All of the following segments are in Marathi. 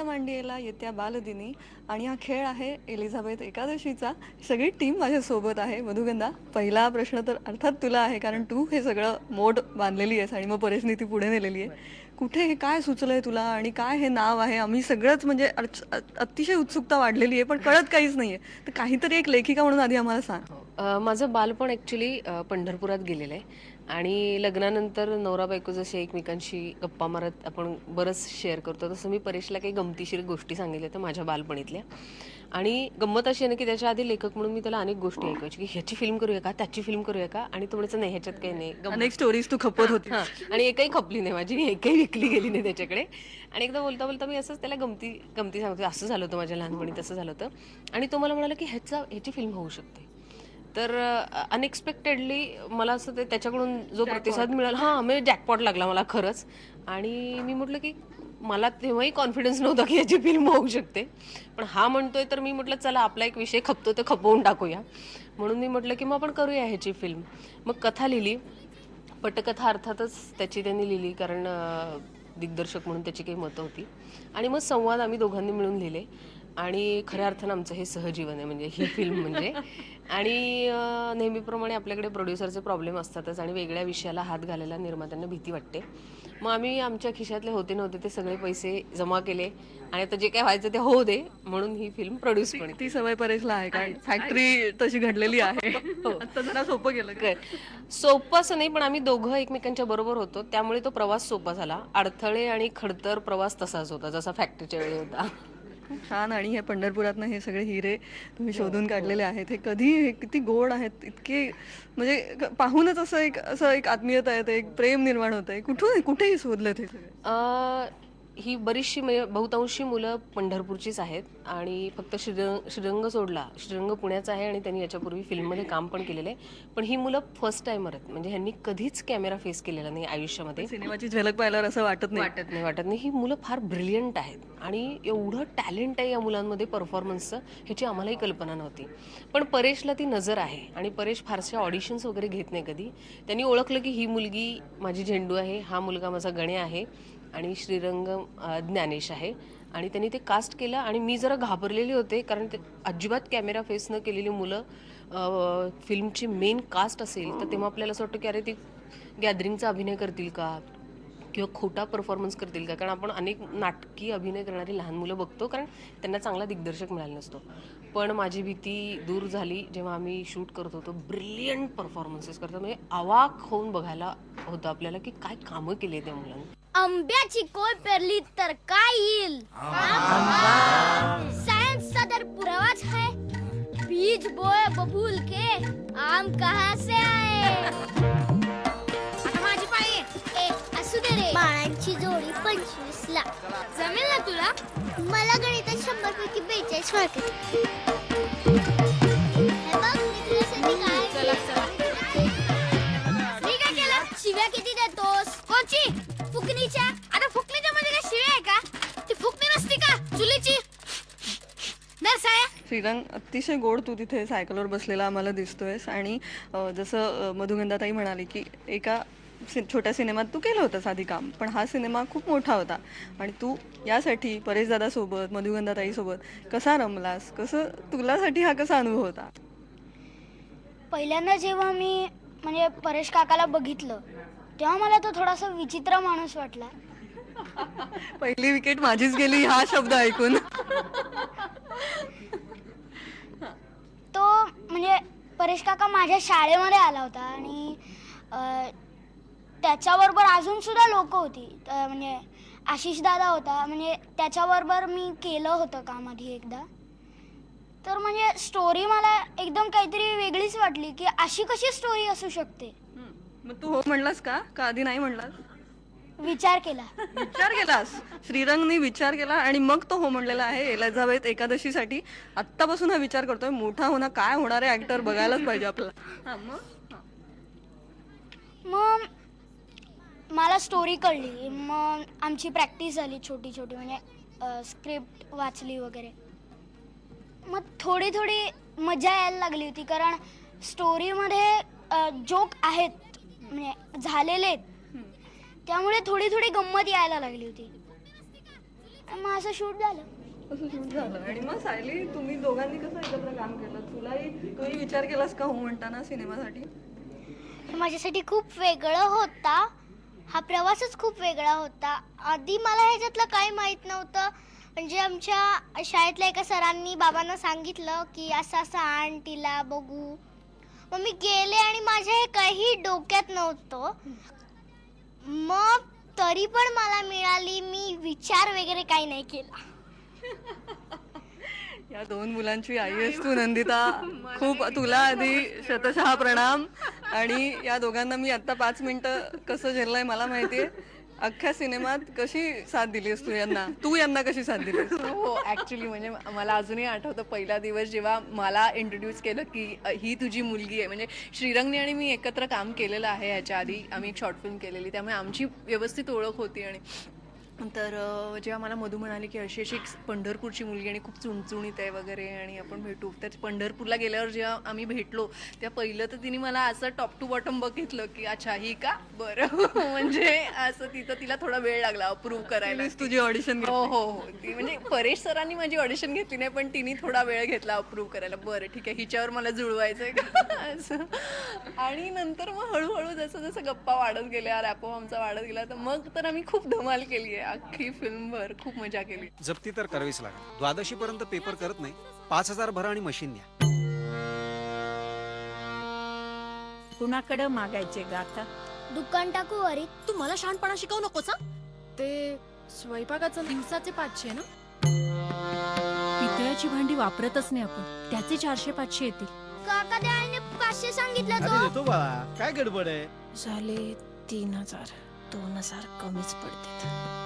मांडियेला येत्या बालदिनी आणि हा खेळ आहे एलिझाबेथ एकादशीचा. सगळी टीम माझ्यासोबत आहे. मधुगंधा, पहिला प्रश्न तर अर्थात तुला आहे, कारण तू हे सगळं मोड बांधलेली आहेस आणि मग परिस्थिती ती पुढे नेलेली आहे. कुठे हे काय सुचलंय तुला आणि काय हे नाव आहे? आम्ही सगळंच म्हणजे अतिशय उत्सुकता वाढलेली आहे, पण कळत काहीच नाहीये. तर काहीतरी एक लेखिका म्हणून आधी आम्हाला सांग. माझं बालपण ॲक्च्युली पंढरपुरात गेलेलं आहे आणि लग्नानंतर नवरा बायको जसे एकमेकांशी गप्पा मारत आपण बरंच शेअर करतो, तसं मी परेशला काही गमतीशीर गोष्टी सांगितल्या त्या माझ्या बालपणीतल्या. आणि गंमत अशी आहे ना की त्याच्या आधी लेखक म्हणून मी त्याला अनेक गोष्टी ऐकायची की ह्याची फिल्म करूया का, त्याची फिल्म करूया का, आणि तो म्हणायचं नाही ह्याच्यात काही नाही. अनेक स्टोरीज तू खपत होती. आणि एकही खपली नाही माझी, एकही विकली गेली नाही त्याच्याकडे. आणि एकदा बोलता बोलता मी असंच त्याला गमती गमती सांगतो, असं झालं होतं माझ्या लहानपणी, तसं झालं होतं. आणि तो मला म्हणाला की ह्याची फिल्म होऊ शकते. तर अनएक्सपेक्टेडली मला असं ते त्याच्याकडून जो प्रतिसाद मिळाला, म्हणजे जॅकपॉट लागला मला खरंच. आणि मी म्हटलं की मला तेव्हाही कॉन्फिडन्स नव्हता की याची फिल्म होऊ शकते, पण हा म्हणतोय तर मी म्हटलं चला आपला एक विषय खपतो तर खपवून टाकूया. म्हणून मी म्हटलं की मग आपण करूया ह्याची फिल्म. मग कथा लिहिली, पटकथा अर्थातच त्याची त्यांनी लिहिली, कारण दिग्दर्शक म्हणून त्याची काही मतं होती. आणि मग संवाद आम्ही दोघांनी मिळून लिहिले आणि खऱ्या अर्थानं आमचं हे सहजीवन आहे म्हणजे ही फिल्म म्हणजे. आणि नेहमीप्रमाणे आपल्याकडे प्रोड्युसरचे प्रॉब्लेम असतातच आणि वेगळ्या विषयाला हात घालायला निर्मात्यांना भीती वाटते. मग आम्ही आमच्या खिशातले होते नव्हते ते सगळे पैसे जमा केले आणि आता जे काय व्हायचं ते होऊ दे म्हणून ही फिल्म प्रोड्यूस पण. ती सवय परेशला आहे, कारण फॅक्टरी तशी घडलेली आहे. आता जरा सोपं गेलं. सोपं असं नाही, पण आम्ही दोघं एकमेकांच्या बरोबर होतो त्यामुळे तो प्रवास सोपा झाला. अडथळे आणि खडतर प्रवास तसाच होता जसा फॅक्टरीच्या वेळी होता. खूप छान. आणि हे पंढरपुरातनं हे सगळे हिरे तुम्ही शोधून काढलेले आहेत. हे कधी, हे किती गोड आहेत, इतके म्हणजे पाहूनच असं एक आत्मीयता येते, एक प्रेम निर्माण होतंय. कुठेही शोधलेत हे सगळे? ही बरीचशी बहुतांशी मुलं पंढरपूरचीच आहेत आणि फक्त श्रीरंग सोडला, श्रीरंग पुण्याचा आहे आणि त्यांनी याच्यापूर्वी फिल्ममध्ये काम पण केलेलं आहे. पण ही मुलं फर्स्ट टाइमर आहेत, म्हणजे ह्यांनी कधीच कॅमेरा फेस केलेला नाही आयुष्यामध्ये. सिनेमाची झलक पाहिल्यावर असं वाटत नाही. ही मुलं फार ब्रिलियंट आहेत आणि एवढं टॅलेंट आहे या मुलांमध्ये परफॉर्मन्सचं, ह्याची आम्हालाही कल्पना नव्हती. पण परेशला ती नजर आहे आणि परेश फारसे ऑडिशन्स वगैरे घेत नाही कधी. त्यांनी ओळखलं की ही मुलगी माझी झेंडू आहे, हा मुलगा माझा गण्या आहे आणि श्रीरंग ज्ञानेश आहे. आणि त्यांनी ते कास्ट केलं आणि मी जरा घाबरलेली होते, कारण ते अजिबात कॅमेरा फेस न केलेली मुलं फिल्मची मेन कास्ट असेल तर तेव्हा आपल्याला असं वाटतं की अरे ती गॅदरिंगचा अभिनय करतील का किंवा खोटा परफॉर्मन्स करतील का, कारण आपण अनेक नाटकी अभिनय करणारी लहान मुलं बघतो कारण त्यांना चांगला दिग्दर्शक मिळाला नसतो. पण माझी भीती दूर झाली जेव्हा आम्ही शूट करत होतो. ब्रिलियंट परफॉर्मन्सेस करतो, म्हणजे अवाक होऊन बघायला होतं आपल्याला की काय कामं केली त्या मुलांनी. आंब्याची कोय पेरली तर काय येईल? सायन्सचा तर पुरावाच है, बीज बोए बबूल के आम कहाँ से आए? आता माझी पाळी आहे. असू दे रे. बाळांची जोडी 25 ला जमेल ना तुला? मला गणितात 100 पैकी 42 मार्क. शिव्या किती देतोस? कोणची? फुकणीच्या? आता फुकणीच्या म्हणजे काय शिव्या आहे का? ती फुकणी नसती का चुलीची? श्रीरंग, अतिशय गोड तू तिथे सायकलवर बसलेला आम्हाला दिसतोयस. आणि जसं मधुगंधाताई म्हणाली की एका छोट्या सिनेमात तू केलं होतंस आधी काम, पण हा सिनेमा खूप मोठा होता आणि तू यासाठी परेशदादासोबत, मधुगंधाताईसोबत कसा रमलास? कसं तुलासाठी हा कसा अनुभव होता? पहिल्यांदा जेव्हा मी म्हणजे परेश काकाला बघितलं तेव्हा मला तो थोडासा विचित्र माणूस वाटला. पहिली विकेट माझीच गेली हा शब्द ऐकून. तो म्हणजे परेश काका माझ्या शाळेमध्ये आला होता आणि त्याच्याबरोबर अजून सुद्धा लोक होती. म्हणजे आशिष दादा होता, म्हणजे त्याच्याबरोबर मी केलं होतं काम आधी एकदा. तर म्हणजे स्टोरी मला एकदम काहीतरी वेगळीच वाटली की अशी कशी स्टोरी असू शकते. मग तू हो म्हणलास का आधी नाही म्हणलास? विचार केलास? श्रीरंगनी विचार केला आणि मग तो हो म्हणलेला आहे एलिझाबेथ एकादशीसाठी. आत्तापासून हा विचार करतोय मोठा होणार, काय होणार आहे ऍक्टर बघायलाच पाहिजे आपल्याला. मग मला स्टोरी कळली, मग आमची प्रॅक्टिस झाली छोटी छोटी, म्हणजे स्क्रिप्ट वाचली वगैरे. मग थोडी थोडी मजा यायला लागली होती, कारण स्टोरीमध्ये जोक आहेत म्हणजे झालेले आहेत, त्यामुळे थोडी थोडी गंमत यायला लागली होती. माझं शूट झालं. असं शूट झालं. आणि मग सायली, तुम्ही दोघांनी कसं एकत्र काम केलं? तूही विचार केलास का हो म्हणताना सिनेमासाठी? माझ्यासाठी खूप वेगळं होता. हा प्रवासच खूप वेगळा होता. आधी मला ह्याच्यातलं काही माहीत नव्हतं. म्हणजे आमच्या शाळेतल्या एका सरांनी बाबांना सांगितलं की असं असं आण तिला बघू. मग मी गेले आणि माझ्या हे काही डोक्यात नव्हतं. मग तरी पण मला मिळाली. मी विचार वगैरे काही नाही केला. या 2 मुलांची आई आहेस तू नंदिता. खूप तुला आधी शतशः प्रणाम. आणि या दोघांना मी आता 5 मिनिटं कसं झेललंय मला माहितीये. अख्ख्या सिनेमात कशी साथ दिलीस तू यांना कशी साथ दिलीस? हो ॲक्च्युली म्हणजे मला अजूनही आठवतं पहिला दिवस जेव्हा मला इंट्रोड्यूस केलं की ही तुझी मुलगी आहे. म्हणजे श्रीरंगने आणि मी एकत्र काम केलेलं आहे ह्याच्या आधी. आम्ही एक शॉर्ट फिल्म केलेली, त्यामुळे आमची व्यवस्थित ओळख होती. आणि तर जेव्हा मला मधू म्हणाली की अशी अशी एक पंढरपूरची मुलगी आणि खूप चुणचुणीत आहे वगैरे आणि आपण भेटू, तर पंढरपूरला गेल्यावर जेव्हा आम्ही भेटलो तेव्हा पहिलं तर तिने मला असं टॉप टू बॉटम बघितलं की अच्छा ही का बरं म्हणजे असं तिला थोडा वेळ लागला अप्रूव्ह करायला. तुझी ऑडिशन? हो हो हो. ती म्हणजे परेश सरांनी माझी ऑडिशन घेतली नाही, पण तिने थोडा वेळ घेतला अप्रूव्ह करायला. बरं ठीक आहे, हिच्यावर मला जुळवायचंय का असं. आणि नंतर मग हळूहळू जसं जसं गप्पा वाढत गेल्या, रॅपो आमचा वाढत गेला, तर मग तर आम्ही खूप धमाल केली आहे. अख्खी फिल्मभर खूप मजा केली. जप्ती तर करावीच लागेल. 12शी पर्यंत पेपर करत नाही. 5,000 भरा आणि मशीन द्या. कुणाकडे मागायचे ग आता? दुकान टाकू वरी. तू मला शहाणपणा शिकवू नकोस. ते स्वयंपाकाचं दिवसाचे 500 ना. पितळाची भांडी वापरतच नाही आपण, त्याचे 400-500 येतील. काका त्या आईने 500 सांगितलं अरे तो. देतो बाळा, काय गडबड आहे? झाले 3000, 2000 कमीच पडते.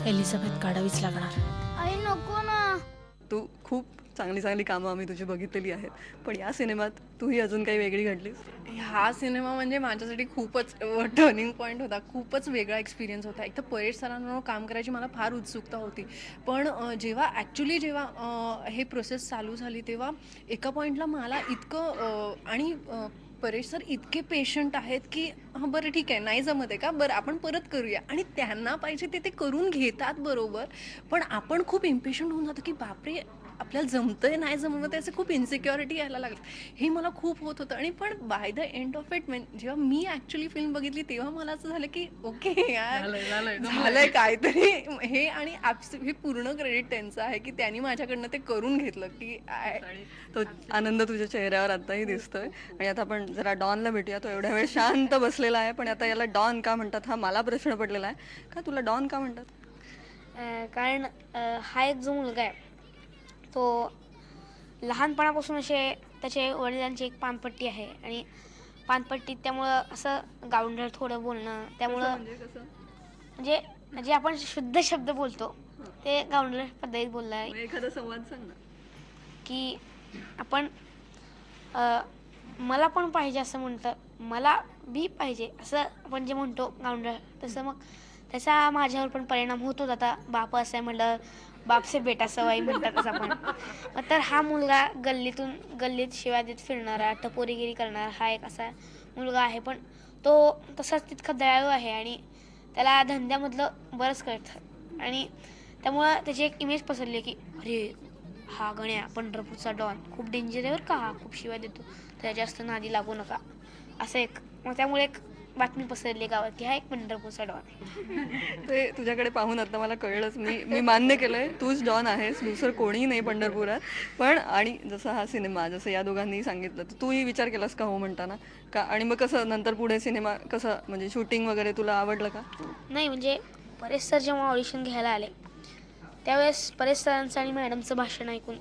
एलिझाबेथ काढावीच लागणार. आई नको ना. तू खूप चांगली कामं आम्ही तुझी बघितलेली आहेत, पण या सिनेमात तूही अजून काही वेगळी घडलीस? हा सिनेमा म्हणजे माझ्यासाठी खूपच टर्निंग पॉईंट होता. खूपच वेगळा एक्सपिरियन्स होता. एक तर परेश सरांबरोबर काम करायची मला फार उत्सुकता होती, पण जेव्हा हे प्रोसेस चालू झाली तेव्हा एका पॉईंटला मला इतकं आणि परेश सर इतके पेशंट आहेत की हां बरं ठीक आहे, नाही जमत आहे का, बरं आपण परत करूया. आणि त्यांना पाहिजे ते करून घेतात बरोबर, पण आपण खूप इम्पेशंट होऊन जातो की बापरे आपल्याला जमतंय नाही जमत आहे, असं खूप इन्सिक्युरिटी यायला लागलं. हे मला खूप होत होतं. आणि पण by the end of it जेव्हा मी ॲक्च्युली फिल्म बघितली तेव्हा मला असं झालं की ओके यार झालंय काहीतरी हे. आणि हे पूर्ण क्रेडिट त्यांचं आहे की त्यांनी माझ्याकडनं ते करून घेतलं की तो आनंद तुझ्या चेहऱ्यावर आताही दिसतोय. आणि आता आपण जरा डॉनला भेटूया. तो एवढ्या वेळ शांत बसलेला आहे, पण आता याला डॉन का म्हणतात हा मला प्रश्न पडलेला आहे. का तुला डॉन का म्हणतात? कारण हा एक जो मुलगा आहे तो लहानपणापासून त्याचे वडिलांची एक पानपट्टी आहे आणि पानपट्टीत त्यामुळं असं गावंढळ थोडं बोलणं, त्यामुळं म्हणजे जे आपण शुद्ध शब्द बोलतो ते गावंढळ पद्धतीत बोलला आहे. एखादा संवाद सांग ना. की आपण मला पण पाहिजे असं म्हणतं, मला बी पाहिजे असं आपण जे म्हणतो गावंढळ, तसं मग त्याचा माझ्यावर पण परिणाम होतो. आता बाप असं आहे म्हटलं बाप से बेटा सवाई म्हणतात असं आपण. तर हा मुलगा गल्लीत शिवाय देत फिरणारा, टपोरीगिरी करणारा हा एक असा मुलगा आहे, पण तो तसाच तितका दयाळू आहे आणि त्याला धंद्यामधलं बरंच कळतं. आणि त्यामुळं त्याची एक इमेज पसरली की अरे हा गण्या पंढरपूरचा डॉन खूप डेंजर आहे बरं का, हा खूप शिवाय देतो, त्याला जास्त नादी लागू नका असं एक. मग त्यामुळे एक बातमी पसरली गावात की हा एक पंढरपूरचा डॉन आहे. ते तुझ्याकडे पाहून आता मला कळलंच. मी मान्य केलंय तूच डॉन आहेस, दुसरं कोणीही नाही पंढरपुरात. पण आणि जसं हा सिनेमा, जसं या दोघांनी सांगितलं, तर तूही विचार केलास का हो म्हणताना का? आणि मग कसं नंतर पुढे सिनेमा कसं म्हणजे शूटिंग वगैरे तुला आवडलं का? नाही म्हणजे परेश सर जेव्हा ऑडिशन घ्यायला आले त्यावेळेस परेश सरांचं आणि मॅडमचं भाषण ऐकून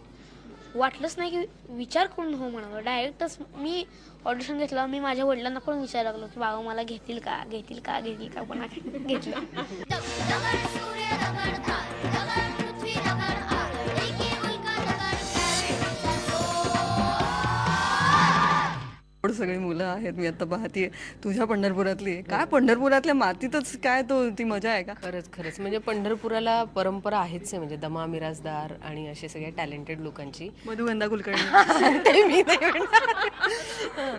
वाटलंच नाही की विचार करून हो म्हणावं. डायरेक्टच मी ऑडिशन घेतलं. मी माझ्या वडिलांना पण विचारायला लागलो की बाबा मला घेतील का पण घेतलं. सगळी मुलं आहेत, मी आता पाहतीये तुझ्या पंढरपुरातली आहे. काय पंढरपुरातल्या मातीतच काय ती मजा आहे का? खरंच खरंच म्हणजे पंढरपुराला परंपरा आहेच आहे, म्हणजे दमा मिराजदार आणि असे सगळे टॅलेंटेड लोकांची. मधुगंधा कुलकर्णी ते मी नाही म्हणणार.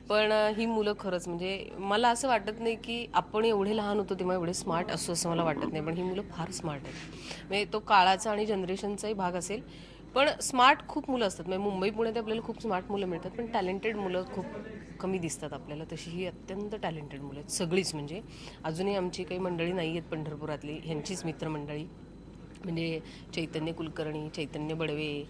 पण ही मुलं खरंच म्हणजे मला असं वाटत नाही की आपण एवढे लहान होतो तेव्हा एवढे स्मार्ट असो असं मला वाटत नाही, पण ही मुलं फार स्मार्ट आहेत. म्हणजे तो काळाचा आणि जनरेशनचाही भाग असेल, पण स्मार्ट खूप मुलं असतात. म्हणजे मुंबई पुण्यात आपल्याला खूप स्मार्ट मुलं मिळतात, पण टॅलेंटेड मुलं खूप कमी दिसतात आपल्याला. तशी ही अत्यंत टॅलेंटेड मुलं आहेत सगळीच. म्हणजे अजूनही आमची काही मंडळी नाही आहेत पंढरपुरातली, ह्यांचीच मित्रमंडळी, म्हणजे चैतन्य कुलकर्णी, चैतन्य बडवे,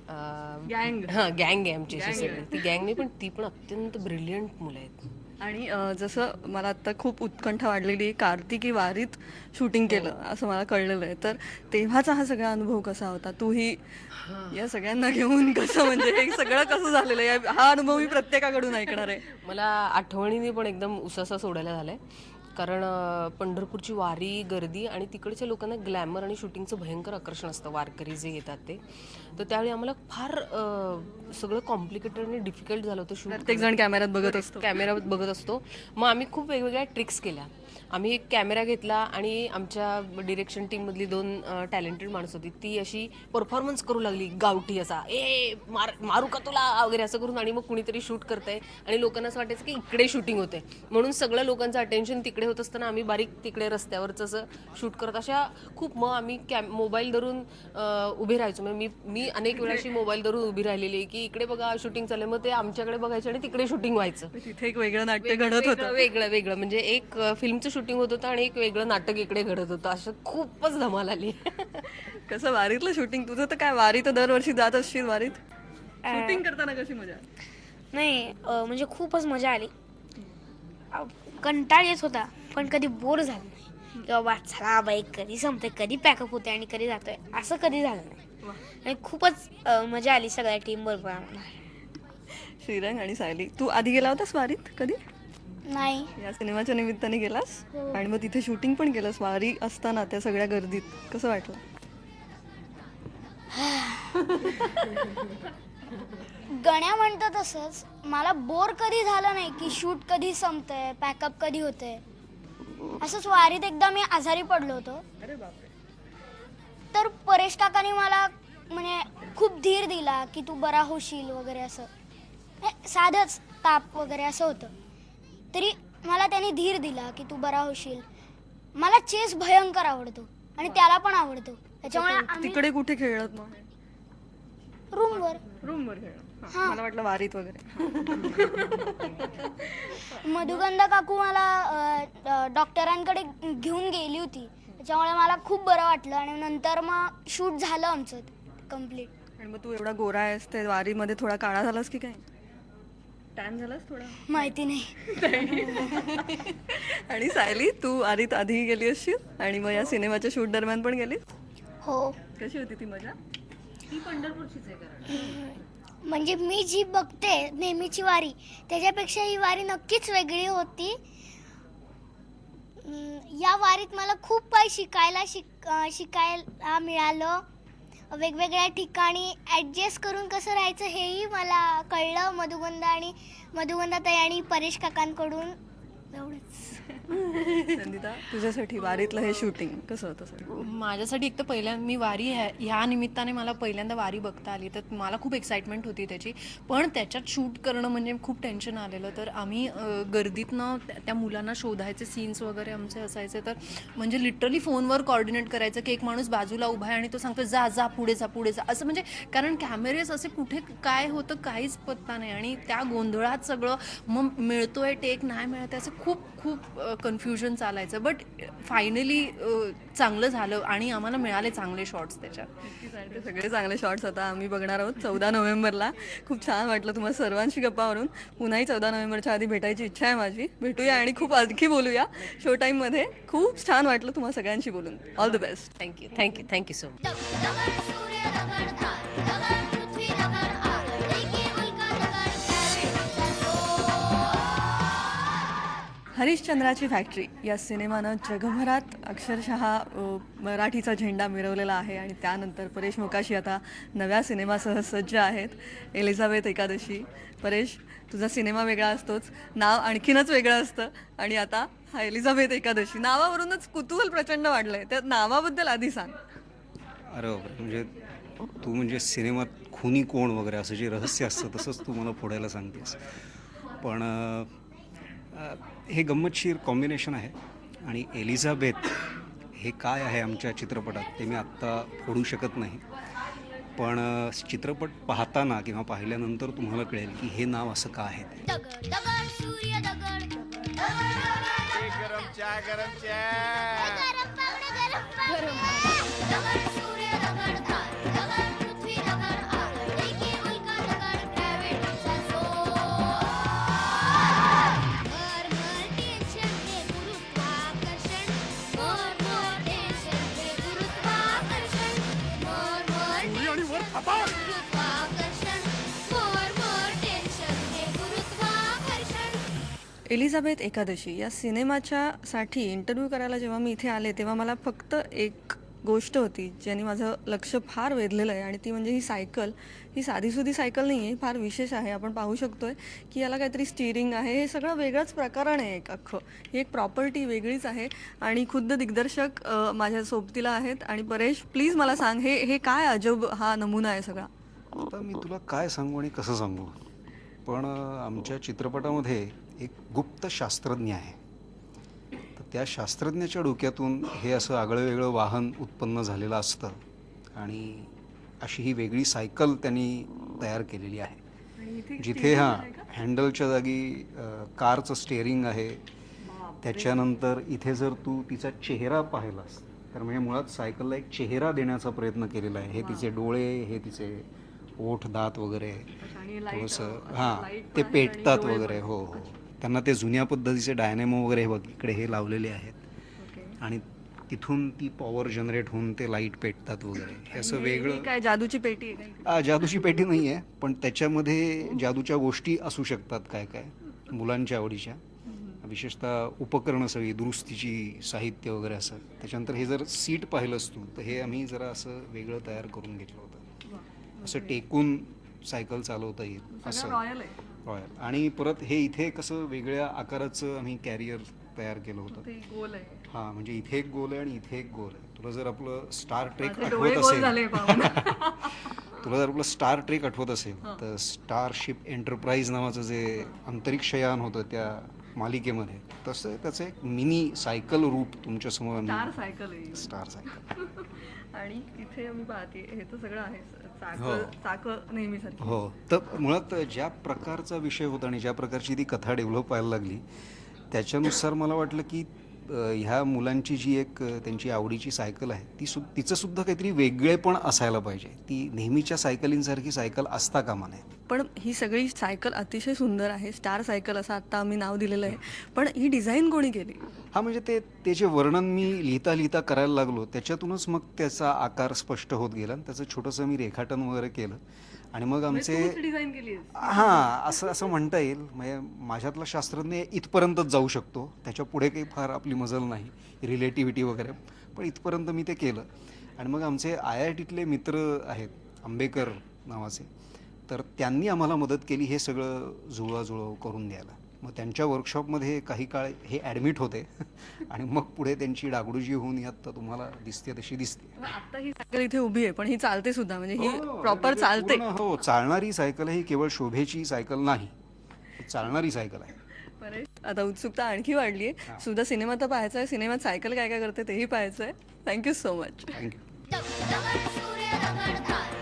गँग. हां गँग आहे आमची अशी सगळी. ती गँग नाही, पण ती पण अत्यंत ब्रिलियंट मुलं आहेत. आणि जसं मला आता खूप उत्कंठा वाढलेली आहे, कार्तिकी वारीत शूटिंग केलं असं मला कळलेलं आहे. तर तेव्हाचा हा सगळा अनुभव कसा होता? तूही या सगळ्यांना घेऊन कसं, म्हणजे हे सगळं कसं झालेलं आहे, हा अनुभव मी प्रत्येकाकडून ऐकणार आहे. मला आठवणीने पण एकदम उसासा सोडायला झालाय, कारण पंढरपूरची वारी, गर्दी आणि तिकडच्या लोकांना ग्लॅमर आणि शूटिंगचं भयंकर आकर्षण असतं, वारकरी जे येतात ते. तर त्यावेळी आम्हाला फार सगळं कॉम्प्लिकेटेड आणि डिफिकल्ट झालं होतं शूट. प्रत्येक जण कॅमेऱ्यात बघत असतो. कॅमेरा बघत असतो. मग आम्ही खूप वेगवेगळ्या ट्रिक्स केल्या. आम्ही एक कॅमेरा घेतला आणि आमच्या डिरेक्शन टीममधली 2 टॅलेंटेड माणसं होती, ती अशी परफॉर्मन्स करू लागली गावठी असा, मारू का तुला वगैरे असं करून. आणि मग कुणीतरी शूट करतंय आणि लोकांना असं वाटायचं की इकडे शूटिंग होते, म्हणून सगळं लोकांचं अटेन्शन तिकडे होत असताना आम्ही बारीक तिकडे रस्त्यावरच असं शूट करत अशा खूप. मग आम्ही मोबाईल धरून उभे राहायचो. म्हणजे मी अनेक वेळा अशी मोबाईल धरून उभी राहिलेली की इकडे बघा शूटिंग चाललंय, मग ते आमच्याकडे बघायचे आणि तिकडे शूटिंग व्हायचं. तिथे एक वेगळं नाट्य घडत होतं. वेगळं म्हणजे एक फिल्मचं शूटिंग होत होतं आणि एक वेगळं नाटक इकडे घडत होतं. असं खूपच धमाल आली. कसं वारीतलं शूटिंग तुझं? तर काय, वारी तर दरवर्षी जात असशील वारीत, शूटिंग करताना कशी मजा? नाही म्हणजे खूपच मजा आली. कंटाळ येत होता, पण कधी बोर झालं नाही की बाबा चला बाई कधी संपते, कधी पॅकअप होते आणि कधी जातोय, असं कधी झालं नाही. आणि खूपच मजा आली सगळ्या टीम बरोबर आम्हाला. श्रीरंग आणि सायली, तू आधी गेला होतास वारीत कधी? नाही. या सिनेमाच्या निमित्ताने गेलास आणि मग तिथे शूटिंग पण केलंस वारी असताना त्या सगळ्या गर्दीत, कसं वाटलं? गण्या म्हणतं तसंच मला बोर कधी झालं नाही की शूट कधी संपतंय, पॅकअप कधी होतंय. असंच वारीत एकदा मी आजारी पडलो होतो, तर परेश काकांनी मला म्हणजे खूप धीर दिला की तू बरा होशील वगैरे. असं साधंच ताप वगैरे असं होतं, तरी मला त्याने धीर दिला की तू बरा होशील. मला चेस भयंकर आवडतो आणि त्याला पण आवडतो, त्याच्यामुळे आम्ही तिकडे कुठे खेळत मग? रूमवर खेळलं. मला वाटलं वारीत वगैरे. मधुगंधा काकू मला डॉक्टरांकडे घेऊन गेली होती, त्याच्यामुळे मला खूप बरं वाटलं. आणि नंतर मग शूट झालं आमचं कम्प्लीट. आणि मग तू एवढा गोरा आहेस, ते वारीमध्ये थोडा काळा झालास की काय? टॅन झालास थोडा? माहिती नाही. आणि सायली, तू वारीत आधी गेली असशील आणि मग या सिनेमाच्या शूट दरम्यान पण गेली? हो. कशी होती ती मजा? म्हणजे मी जी बघते नेहमीची वारी त्याच्यापेक्षा ही वारी नक्कीच वेगळी होती. या वारीत मला खूप काही शिकायला मिळालं. वेगवेगळ्या ठिकाणी ॲडजस्ट करून कसं राहायचं हेही मला कळलं मधुगंधाताई आणि परेश काकांकडून. एवढंच. संगीता, तुझ्यासाठी वारीतलं हे शूटिंग कसं होतं सर? माझ्यासाठी एक तर पहिल्यांदा मी वारी ह्या निमित्ताने मला पहिल्यांदा वारी बघता आली, तर मला खूप एक्साइटमेंट होती त्याची. पण त्याच्यात शूट करणं म्हणजे खूप टेन्शन आलेलं. तर आम्ही गर्दीतनं त्या मुलांना शोधायचे सीन्स वगैरे आमचे असायचे. तर म्हणजे लिटरली फोनवर कोऑर्डिनेट करायचं की एक माणूस बाजूला उभा आहे आणि तो सांगतो जा पुढे जा असं. म्हणजे कारण कॅमेरेस असे कुठे काय होतं काहीच पत्ता नाही आणि त्या गोंधळात सगळं मग मिळतोय टेक नाही मिळत असं खूप कन्फ्युजन चालायचं. बट फायनली चांगलं झालं आणि आम्हाला मिळाले चांगले शॉट्स त्याच्यात. ते सगळे चांगले शॉट्स आता आम्ही बघणार आहोत 14 नोव्हेंबरला. खूप छान वाटलं तुम्हाला सर्वांशी गप्पा मारून. पुन्हाही 14 नोव्हेंबरच्या आधी भेटायची इच्छा आहे माझी. भेटूया आणि खूप आणखी बोलूया शो टाईममध्ये. खूप छान वाटलं तुम्हाला सगळ्यांशी बोलून. All the best. Thank you so much. हरिश्चंद्राची फॅक्टरी या सिनेमानं जगभरात अक्षरशः मराठीचा झेंडा मिरवलेला आहे आणि त्यानंतर परेश मोकाशी आता नव्या सिनेमासह सज्ज आहेत, एलिझाबेथ एकादशी. परेश, तुझा सिनेमा वेगळा असतोच, नाव आणखीनच वेगळं असतं आणि आता हा एलिझाबेथ एकादशी. नावावरूनच कुतूहल प्रचंड वाढलंय, त्या नावाबद्दल आधी सांग. अरे बापरे, म्हणजे तू म्हणजे सिनेमात खुनी कोण वगैरे असं जे रहस्य असतं तसंच तू मला फोडायला सांगतेस. पण हे गंमतशीर कॉम्बिनेशन आहे आणि एलिझाबेथ हे काय आहे आमच्या चित्रपटात ते मी आत्ता फोडू शकत नाही. पण चित्रपट पाहताना किंवा पाहिल्यानंतर तुम्हाला कळेल की हे नाव असं का आहे ते. दगड दगड सूर्य दगड गरम चहा गरम दगड सूर्य दगड तार दगड पृथ्वी दगड आग एकी उल्का दगड ग्रॅव्हिटीचा जोर मर टेन्शन हे गुरुत्वाकर्षण मर टेन्शन हे गुरुत्वाकर्षण मर गुरुत्वाकर्षण मर टेन्शन हे गुरुत्वाकर्षण. एलिझाबेथ एकादशी या सिनेमाच्यासाठी इंटरव्ह्यू करायला जेव्हा मी इथे आले तेव्हा मला फक्त एक गोष्ट होती ज्याने माझं लक्ष फार वेधलेलं आहे आणि ती म्हणजे ही सायकल. ही साधीसुधी सायकल नाही आहे, फार विशेष आहे. आपण पाहू शकतोय की याला काहीतरी स्टिअरिंग आहे, हे सगळं वेगळंच प्रकरण आहे. एक अख्खं ही एक प्रॉपर्टी वेगळीच आहे आणि खुद्द दिग्दर्शक माझ्या सोबतीला आहेत. आणि परेश, प्लीज मला सांग, हे काय अजब हा नमुना आहे सगळा. आता मी तुला काय सांगू आणि कसं सांगू, पण आमच्या चित्रपटामध्ये एक गुप्त शास्त्रज्ञ आहे. तर त्या शास्त्रज्ञाच्या डोक्यातून हे असं आगळं वेगळं वाहन उत्पन्न झालेलं असतं आणि अशी ही वेगळी सायकल त्यांनी तयार केलेली आहे जिथे हँडलच्या जागी कारचं स्टेअरिंग आहे. त्याच्यानंतर इथे जर तू तिचा चेहरा पाहिलास तर म्हणजे मुळात सायकलला एक चेहरा देण्याचा प्रयत्न केलेला आहे. हे तिचे डोळे, हे तिचे ओठ, दात वगैरे थोडंसं ते पेटतात वगैरे. हो हो, त्यांना ते जुन्या पद्धतीचे डायनॅमो वगैरे बघ इकडे हे लावलेले आहेत आणि तिथून ती पॉवर जनरेट होऊन ते लाईट पेटतात वगैरे. हे असं वेगळं. काय जादूची पेटी आहे? जादूची पेटी नाही आहे, पण त्याच्यामध्ये जादूच्या गोष्टी असू शकतात काय काय मुलांच्या आवडीच्या, विशेषतः उपकरणं सगळी दुरुस्तीची साहित्य वगैरे असं. त्याच्यानंतर हे जर सीट पाहिलंस तू तर हे आम्ही जरा असं वेगळं तयार करून घेतलं होतं, असं टेकून सायकल चालवता येईल असं रॉयल. आणि परत हे इथे कसं वेगळ्या आकाराचं आम्ही कॅरियर तयार केलं होतं. गोल आहे. हां, म्हणजे इथे एक गोल आहे आणि इथे एक गोल आहे. तुला जर आपलं स्टार ट्रेक डोळे आठवत गोल असेल झाले तुला जर आपलं स्टार ट्रेक आठवत असेल तर स्टारशिप एंटरप्राइज नावाचं जे अंतरिक्षयान होतं त्या मालिकेमध्ये, तसं त्याचं एक मिनी सायकल रूप तुमच्यासमोर स्टार सायकल आहे. Star cycle. आणि इथे मी पाहते हे तर सगळं आहे चाकं नेहमीसाठी. हो, तर मुळात ज्या प्रकारचा विषय होता आणि ज्या प्रकारची ती कथा डेव्हलप व्हायला लागली त्याच्यानुसार मला वाटलं की ह्या मुलांची जी एक त्यांची आवडीची सायकल आहे तिचं सुद्धा काहीतरी वेगळेपण असायला पाहिजे. ती नेहमीच्या सायकलींसारखी सायकल असता कामा नये. पण ही सगळी सायकल अतिशय सुंदर आहे, स्टार सायकल असं आता आम्ही नाव दिलेलं आहे. पण ही डिझाईन कोणी केली? हा, म्हणजे ते जे वर्णन मी लिहिता लिहिता करायला लागलो त्याच्यातूनच मग त्याचा आकार स्पष्ट होत गेला आणि त्याचं छोटंसं मी रेखाटन वगैरे केलं आणि मग आमचे डिझाईन केली. असं म्हणता येईल. म्हणजे माझ्यातला शास्त्रज्ञ इथपर्यंतच जाऊ शकतो, त्याच्या पुढे काही फार आपली मजल नाही, रिलेटिव्हिटी वगैरे, पण इथपर्यंत मी ते केलं. आणि मग आमचे IITतले मित्र आहेत आंबेकर नावाचे, तर त्यांनी आम्हाला मदत केली हे सगळं जुळवाजुळव करून द्यायला. मग त्यांच्या वर्कशॉपमध्ये काही काळ हे ॲडमिट होते आणि मग पुढे त्यांची डागडुजी होऊन आता तुम्हाला दिसते तशी दिसते. आता ही सायकल इथे उभी आहे पण ही चालते सुद्धा, म्हणजे ही प्रॉपर चालते. हो, चालणारी सायकल ही केवळ शोभेची सायकल नाही, चालणारी सायकल आहे. बरे, आता उत्सुकता आणखी वाढली आहे. सुद्धा सिनेमा तर पाहायचा आहे, सिनेमात सायकल काय काय करते तेही पाहायचं आहे. Thank you so much. थँक्यू. दगड सूर्य दगड तार